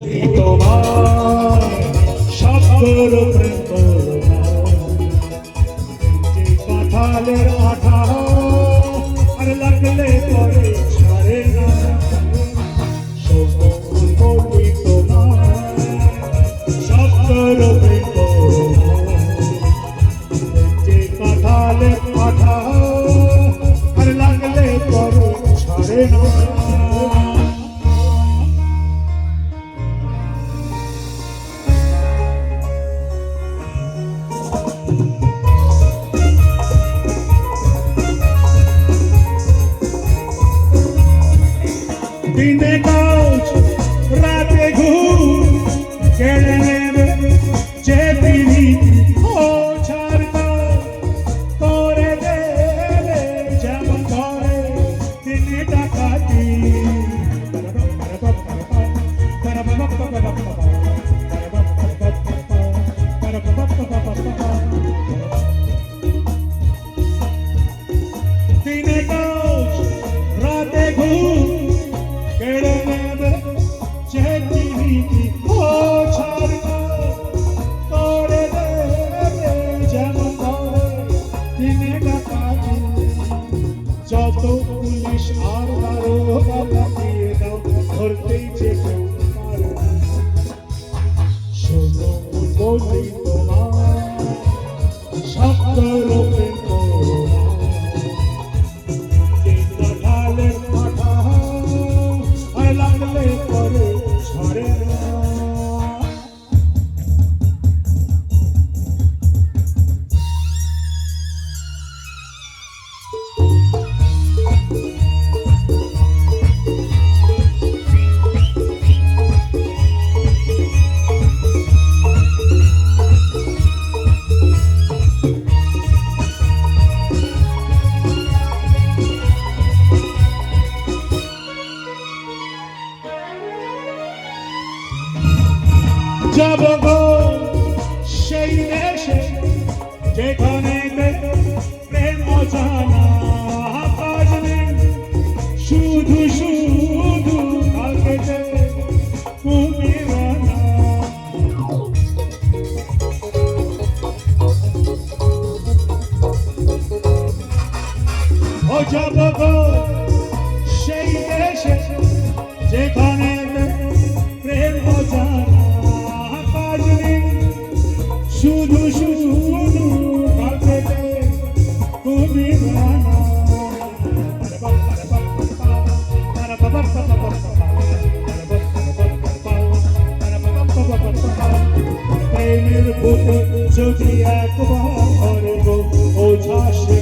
তোমার সব করো প্রেম করো যে কাঁঠালের আঠা আর লাগলে পরে ছাড়ে না বলি তোমার সব করো প্রেম করো যে কাঁঠালের আঠা আর লাগলে পরে ছাড়ে না দিনে কাজ রাতে ঘুম কেড়ে নেবে যে পিড়িতি ও ছাড়তা করে দেবে যেমন করে দিনে ডাকাতি দিনে কাজ রাতে ঘুম কেড়ে নেবে যে পিড়িতি ও ছাড়তা করে দেবে যেমন করে দিনে ডাকাতি যত পুলিশ আর দারোগা দিয়ে দাও ধরতেই যে কেউ পারে শোনো বলি তোমার সব করো প্রেম করো যে কাঁঠালের আঠা আর লাগলে পরে ছাড়ে না যাব গো সেই দেশে যেখানে প্রেম অজানা কাজ নেই শুধু শুধু কালকে কুমিরানা ও যাব গো সেই দেশে যেখানে প্রেম অজানা শুধু শুধু কালকে কুমিরানা প্রেমের বুকে যদি একবার ও ঝাঁসে